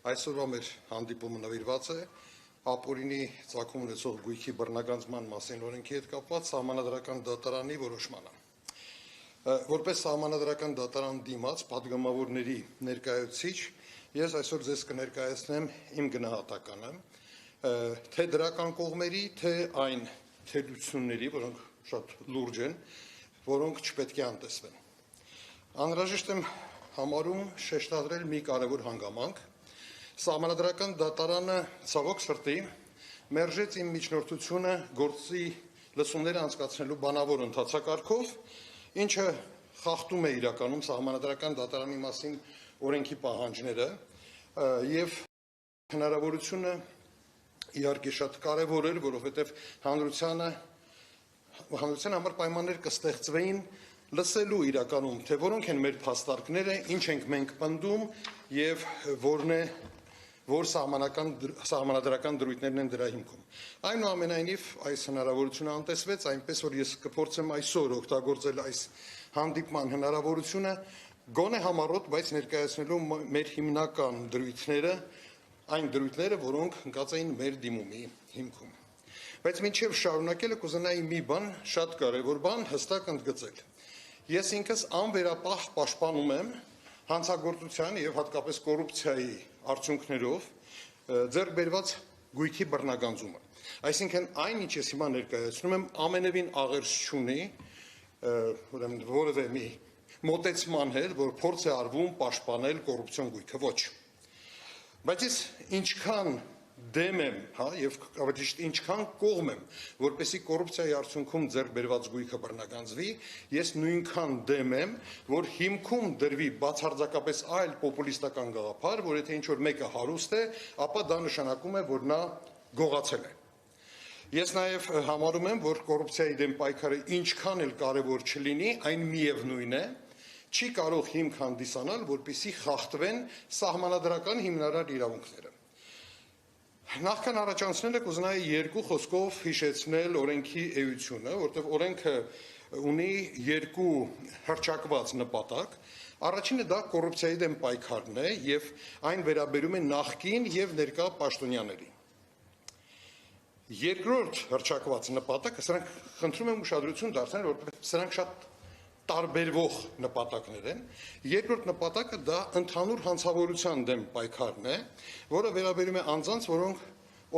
Այսօրվա մեր հանդիպումը նվիրված է ապօրինի ծագում ունեցող գույքի բռնագանձման մասին օրենքի հետ կապված սահմանադրական դատարանի որոշմանը։ Որպես սահմանադրական դատարան դիմաց պատգամավորների ներկայացուցիչ, ես այսօր ձեզ կներկայացնեմ իմ գնահատականը, թե դրական կողմերի, թե այն թերությունների, որոնք շատ լուրջ են, որոնք չպետք է անտեսվեն։ Անհրաժեշտ եմ համարում շեշտադրել մի կարևոր հանգամանք։ Սահմանադրական դատարանը ցավոք սրտի մերժեց իմ միջնորդությունը գործի լսումները անցկացնելու բանավոր ընթացակարգով, ինչը խախտում է իրականում սահմանադրական դատարանի մասին օրենքի պահանջները եւ հնարավորությունը իհարկե շատ կարևոր էր, որովհետեւ հանրության համար պայմաններ կստեղծվեին լսելու իրականում, թե որոնք են մեր փաստարկները, ինչ ենք մենք պնդում եւ որն է որ սահմանադրական դրույթներն են դրա հիմքում։ Այնուամենայնիվ այս հնարավորությունը անտեսվեց, այնպես որ ես կփորձեմ այսօր օգտագործել այս հանդիպման հնարավորությունը գոնե համառոտ, բայց ներկայացնելու մեր հիմնական դրույթները, այն դրույթները, որոնք ընկած էին մեր դիմումի հիմքում։ Բայց մինչև շարունակելը կուզենայի մի բան, շատ կարևոր բան հստակ ընդգծել։ Ես ինքս անվերապահ պաշտպանում եմ հանցագործության եւ հատկապես կոռուպցիայի արդյունքներով ձեռք բերված գույքի բռնագանձումը։ Այսինքն այն, ինչ ես հիմա ներկայացնում եմ, ամենևին աղերս չունի, ուրեմն որևէ մի մոտեցման հետ, որ փորձ է արվում պաշտպանել կոռուպցիոն գույքը, ոչ։ Բայց ես ինչքան դեմ եմ, եւ ավելի ճիշտ ինչքան կողմ եմ, որպեսզի կոռուպցիայի արդյունքում ձեռք բերված գույքը բռնագանձվի, ես նույնքան դեմ եմ, որ հիմքում դրվի բացարձակապես այլ պոպուլիստական գաղափար, որ եթե ինչ-որ մեկը հարուստ է, ապա դա նշանակում է, որ նա գողացել է։ Ես նաեւ համարում եմ, որ կոռուպցիայի դեմ պայքարը ինչքան էլ կարևոր չլինի, այն միևնույն է, չի կարող հիմք հանդիսանալ, որպեսզի խախտվեն սահմանադրական հիմնարար իրավունքները։ Նախքան առաջանցնելը կուզենայի երկու խոսքով հիշեցնել օրենքի էությունը, որտեղ օրենքը ունի երկու հռչակված նպատակ։ Առաջինը դա կոռուպցիայի դեմ պայքարն է եւ այն վերաբերում է նախկին եւ ներկա պաշտոնյաների։ Երկրորդ հռչակված նպատակը, սրանք խնդրում եմ ուշադրություն դարձնել, որովհետեւ սրանք շատ տարբերվող նպատակներ են։ Երկրորդ նպատակը դա ընդհանուր հանցավորության դեմ պայքարն է, որը վերաբերում է անձանց, որոնք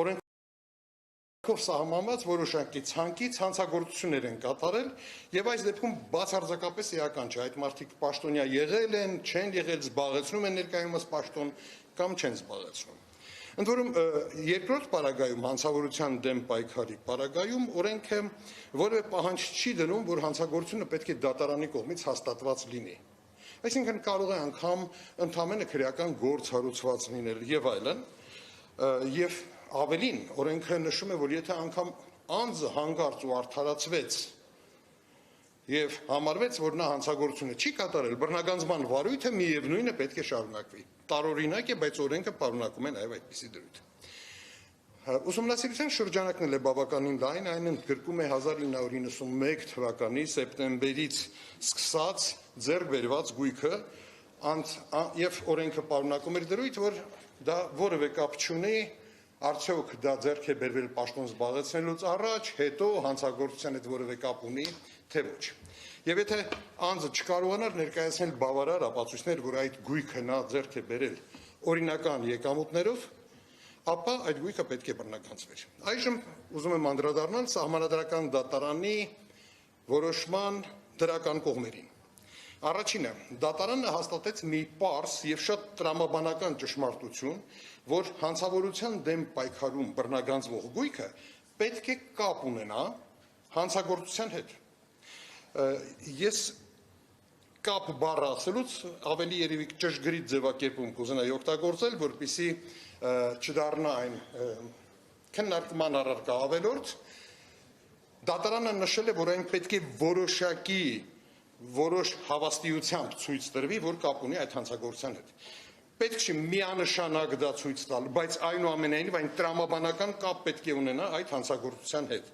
օրենքով սահմանված որոշակի ցանկից հանցագործություններ են կատարել, եւ այս դեպքում բացարձակապես էական չէ, այդ մարդիկ պաշտոնյա եղել են, չեն եղել, զբաղեցնում են ներկայումս պաշտոն կամ չեն զբաղեցնում։ Ընդ որում երկրորդ պարագայում հանցավորության դեմ պայքարի պարագայում օրենքը որևէ պահանջ չի դնում, որ հանցագործությունը պետք է դատարանի կողմից հաստատված լինի։ Այսինքն կարող է անգամ ընդհանրապես քրեական գործ հարուցված լինել եւ այլն, եւ ավելին օրենքը նշում է, որ եթե անգամ անձը հանգարց ու արդարացվեց եւ համարվեց, որ նա հանցագործությունը չի կատարել, բռնագանձման վարույթը միևնույնը պետք է շարունակվի։ Տարօրինակ է, բայց օրենքը պարունակում է նաեւ այդպիսի դրույթ։ Ուսումնասիրության շրջանակն է բավականին լայն, այն ընդգրկում է 1991 թվականի սեպտեմբերից սկսած ձեռք բերված գույքը, եւ օրենքը պարունակում էր դրույթ, որ դա որևէ կապ չունի, արդյոք դա ձեռք է բերվել պաշտոն զբաղեցնելուց առաջ, հետո հանցագործության հետ որևէ կապ ունի, թե ոչ։ Եվ եթե անձը չկարողանար ներկայացնել բավարար ապացույցներ, որ այդ գույքը նա ձեռք է բերել օրինական եկամուտներով, ապա այդ գույքը պետք է բռնագանձվեր։ Այժմ ուզում եմ անդրադառնալ սահմանադրական դատարանի որոշման դրական կողմերին։ Առաջինը, դատարանը հաստատեց մի պարզ եւ շատ տրամաբանական ճշմարտություն, որ հանցավորության դեմ պայքարում բռնագանձվող գույքը պետք է կապ ունենա հանցագործության հետ։ Ես կապ բառը ասելուց ավելի երևի ճշգրիտ ձևակերպում կուզենայի օգտագործել, որպեսզի չդառնա այն քննարկման առարկա ավելորդ։ Դատարանը նշել է, որ այն պետք է որոշ հավաստիությամբ ցույց տրվի, որ կապ ունի այդ հանցագործության հետ։ Պետք չի միանշանակ դա ցույց տալ, բայց այնուամենայնիվ այն տրամաբանական կապ պետք է ունենա այդ հանցագործության հետ։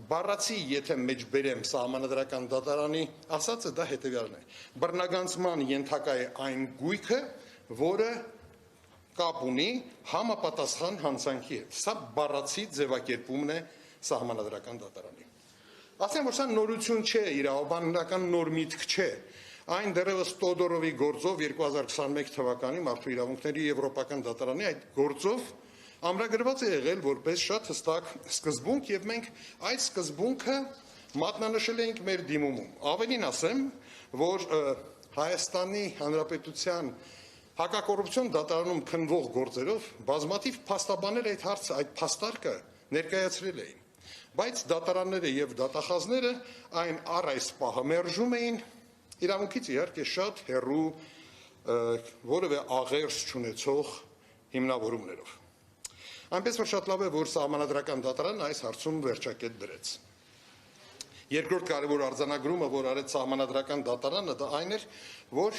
Բառացի, եթե մեջ բերեմ սահմանադրական դատարանի ասածը, դա հետևյալն է։ Բռնագանձման ենթակա է այն գույքը, որը կապ ունի համապատասխան հանցանքի հետ։ Սա բառացի ձևակերպումն է սահմանադրական դատարանի։ Ասեմ, որ սա նորություն չէ, իրավաբանական նոր միտք չէ։ Այն դեռևս Տոդորովի գործով 2021 թվականի մարդու իրավունքների եվրոպական դատարանի այդ գործով ամրագրված է եղել որպես շատ հստակ սկզբունք, եւ մենք այդ սկզբունքը մատնանշել ենք մեր դիմումում։ Ավելին ասեմ, որ Հայաստանի Հանրապետության հակակոռուպցիոն դատարանում քննվող գործերով բազմաթիվ փաստաբաներ այդ փաստարկը ներկայացրել էին, բայց դատարանները եւ դատախազները այն առ այս պահը մերժում էին իրավունքից իհարկե շատ հեռու որևէ աղերս չունեցող հիմնավորումներով։ Այնպես որ շատ լավ է, որ սահմանադրական դատարանն այս հարցում վերջակետ դրեց։ Երկրորդ կարևոր արձանագրումը, որ արեց սահմանադրական դատարանը, դա այն էր, որ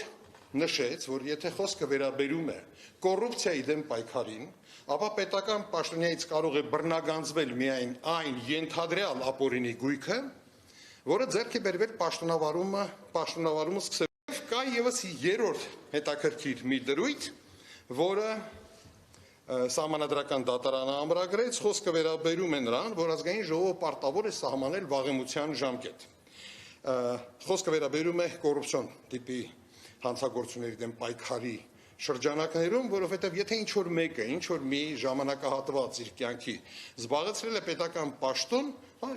նշեց, որ եթե խոսքը վերաբերում է կոռուպցիայի դեմ պայքարին, ապա պետական պաշտոնյայից կարող է բռնագանձվել միայն այն ենթադրյալ ապօրինի գույքը, որը ձեռք է բերվել պաշտոնավարումը սկսել։ Կա եւս երրորդ հետաքրքիր մի դրույթ, որը սահմանադրական դատարանը ամրագրեց, խոսքը վերաբերում է նրան, որ ազգային ժողովը պարտավոր է սահմանել վաղեմության ժամկետ։ Խոսքը վերաբերում է կոռուպցիոն տիպի հանցագործությունների դեմ պայքարի շրջանակներում, որովհետև եթե ինչ-որ մեկը, ինչ-որ մի ժամանակահատված իր կյանքի զբաղեցրել է պետական պաշտոն,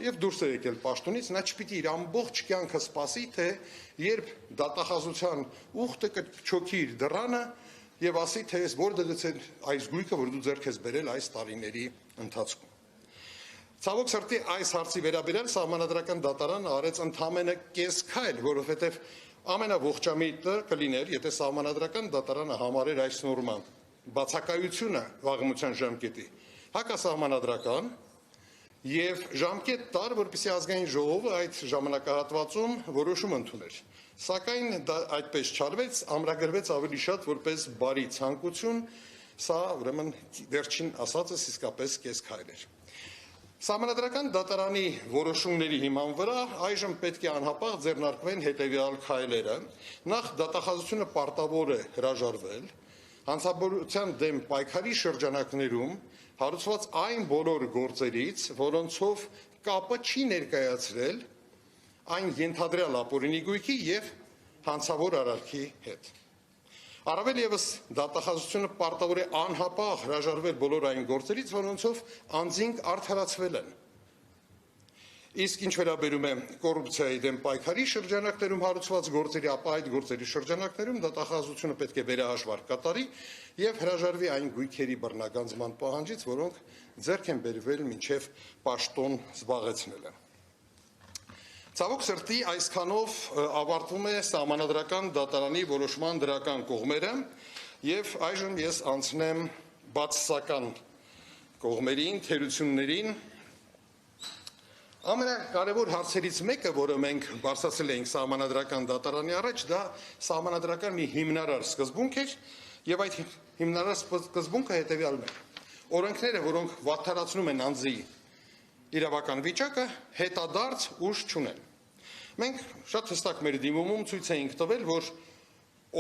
եւ դուրս է եկել պաշտոնից, նա չպիտի իր ամբողջ կյանքը սպասի, թե երբ դատախազության ուխտը կչոքի իր դռանը եւ ասի, թե ես որտեղից է այս գույքը, որ դու ձեռք ես բերել այս տարիների ընթացքում։ Ցավոք սրտի այս հարցի վերաբերյալ սահմանադրական դատարանը արեց ընդամենը կես քայլ, որովհետեւ ամենաողջամիտը կլիներ, եթե սահմանադրական դատարանը համարեր այս նորման բացակայությունը վաղեմության ժամկետի հակասահմանադրական եւ ժամկետ տար, որպեսզի ազգային ժողովը այդ ժամանակահատվածում որոշում ընդուներ։ Սակայն դա այդպես չարվեց, ամրագրվեց ավելի շատ որպես բարի ցանկություն, սա ուրեմն վերջին ասածս իսկապես կես քայլ էր։ Սահմանադրական դատարանի որոշումների հիման վրա այժմ պետք է անհապաղ ձեռնարկվեն հետևյալ քայլերը։ Նախ դատախազությունը պարտավոր է հրաժարվել հանցավորության դեմ պայքարի շրջանակներում հարուցված այն բոլոր գործերից, որոնցով կապը չի ներկայացրել այն ենթադրյալ ապօրինի գույքի եւ հանցավոր արարքի հետ։ Առավել եւս դատախազությունը պարտավոր է անհապաղ հրաժարվել բոլոր այն գործերից, որոնցով անձինք արդարացվել են։ Իսկ ինչ վերաբերում է կոռուպցիայի դեմ պայքարի շրջանակներում հարուցված գործերի, ապա այդ գործերի շրջանակներում դատախազությունը պետք է վերահաշվարկ կատարի եւ հրաժարվի այն գույքերի բռնագանձման պահանջից, որոնք ձեռք են բերվել մինչեւ պաշտոն զբաղեցնելը։ Ցավոք սրտի այսքանով ավարտվում է սահմանադրական դատարանի որոշման դրական կողմերը եւ այժմ ես անցնեմ բացասական կողմերին, թերություններին։ Ամենակարևոր հարցերից մեկը, որը մենք բարձրացրել էինք սահմանադրական դատարանի առաջ, դա սահմանադրական մի հիմնարար սկզբունք էր եւ այդ հիմնարար սկզբունքը հետեւյալն է. օրենքները, որոնք վատթարացնում են անձի իրավական վիճակը, հետադարձ ուժ չունեն։ Մենք շատ հստակ մեր դիմումում ցույց էինք տվել, որ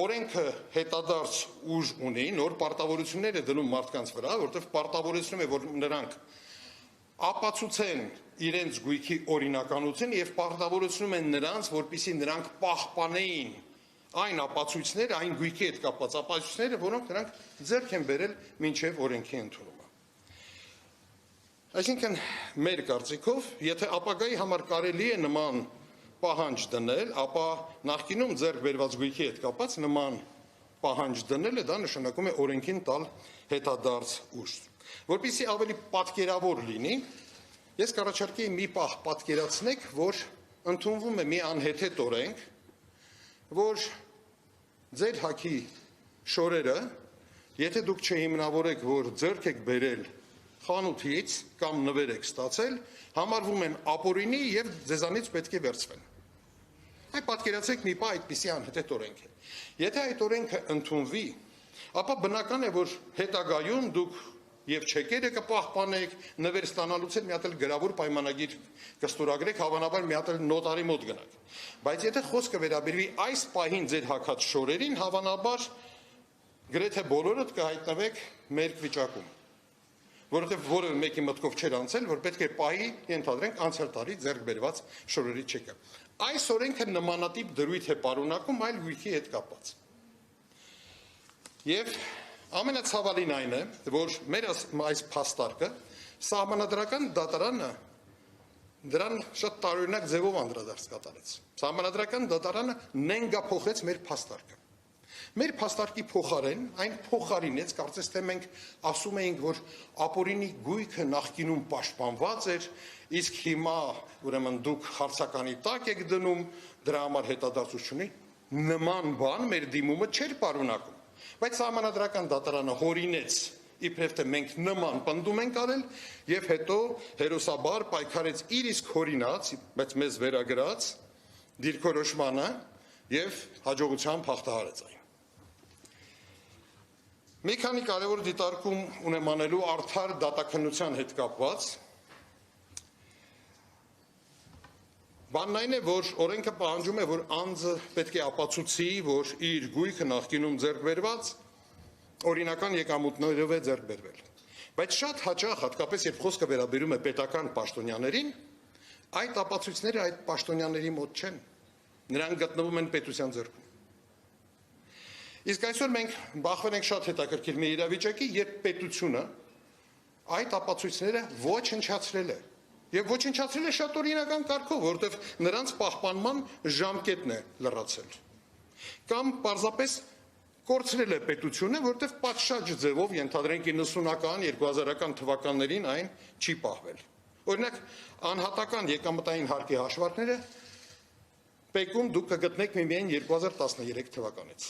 օրենքը հետադարձ ուժ ունի, նոր պարտավորություններ է դնում մարդկանց վրա, որտեղ պարտավորեցնում է, որ նրանք ապացուցեն իրենց գույքի օրինականություն եւ պարտավորեցնում են նրանց, որպեսզի նրանք պահպանեին այն ապացույցները, այն գույքի հետ կապված ապացույցները, որոնք նրանք ձեռք են բերել մինչեւ օրենքի ընդունումը։ Այսինքն մեր կարծիքով, եթե ապագայի համար կարելի է նման պահանջ դնել, ապա նախկինում ձեռք բերված գույքի հետ կապված նման պահանջ դնելը դա նշանակում է օրենքին տալ հետադարձ ուժ։ Որպեսզի ավելի պատկերավոր լինի, ես կառաջարկեի մի պահ պատկերացնեք, որ ընդունվում է մի անհեթեթ օրենք, որ ձեր հագի շորերը, եթե դուք չհիմնավորեք, որ ձեռք եք բերել խանութից կամ նվեր եք ստացել, համարվում են ապօրինի եւ ձեզանից պետք է վերցվեն։ Այդ պատկերացրեք մի պահ այդպիսի անհեթեթ օրենք է։ Եթե այդ օրենքը ընդունվի, ապա բնական է, որ հետագայում դուք եւ չեկերը կպահպանեք, նվեր ստանալուց հետ մի հատ էլ գրավոր պայմանագիր կստորագրեք, հավանաբար մի հատ էլ նոտարի մոտ գնաք։ Բայց եթե խոսքը վերաբերվի այս պահին ձեր հագած շորերին, հավանաբար գրեթե բոլորդ կհայտնվեք մեր վիճակում, որովհետև որևէ մեկի մտքով չէր անցել, որ պետք է պահի, ենթադրենք, անցյալ տարի ձեռք բերված շորերի չեկը։ Այս օրենքը նմանատիպ դրույթ է պարունակում այլ գույքի հետ կապված։ Եվ ամենացավալին այն է, որ մեր այս փաստարկը Սահմանադրական դատարանը դրան շատ տարօրինակ ձևով անդրադարձ կատարեց։ Սահմանադրական դատարանը նենգափոխեց մեր փաստարկը։ Մեր փաստարկի փոխարեն այն փոխարինեց, կարծես թե մենք ասում էինք, որ ապօրինի գույքը նախկինում պաշտպանված էր, իսկ հիմա ուրեմն դուք հարցականի տակ եք դնում, դրա համար հետադարձություն չունի, նման բան մեր դիմումը չէր պարունակում։ Բայց Սահմանադրական դատարանը հորինեց, իբրև թե մենք նման պնդում ենք արել, եւ հետո հերոսաբար պայքարեց իր իսկ հորինած, բայց մեզ վերագրած դիրքորոշմանը եւ հաջողությամբ հաղթահարեց այն։ Մի քանի կարևոր դիտարկում ունեմ անելու արդար դատաքննության հետ կապված։ Բանն այն է, որ օրենքը պահանջում է, որ անձը պետք է ապացուցի, որ իր գույքը նախկինում ձեռք բերված օրինական եկամուտներով է ձեռք բերվել։ Բայց շատ հաճախ, հատկապես երբ խոսքը վերաբերում է պետական պաշտոնյաներին, այդ ապացույցները այդ պաշտոնյաների մոտ չեն, նրանք գտնվում են պետության ձեռքում։ Իսկ այսօր մենք բախվել ենք շատ հետաքրքիր մի իրավիճակի, երբ պետությունը այդ ապացույցները ոչնչացրել է։ Եվ ոչնչացրել է շատ օրինական կարգով, որովհետև նրանց պահպանման ժամկետն է լրացել։ Կամ պարզապես կորցրել է պետությունը, որովհետև պատշաճ ձևով ենթադրենք 90-ական, 2000-ական թվականներին այն չի պահվել։ Օրինակ, անհատական եկամտային հարկի հաշվարկները Պեկում դուք կգտնեք միայն 2013 թվականից։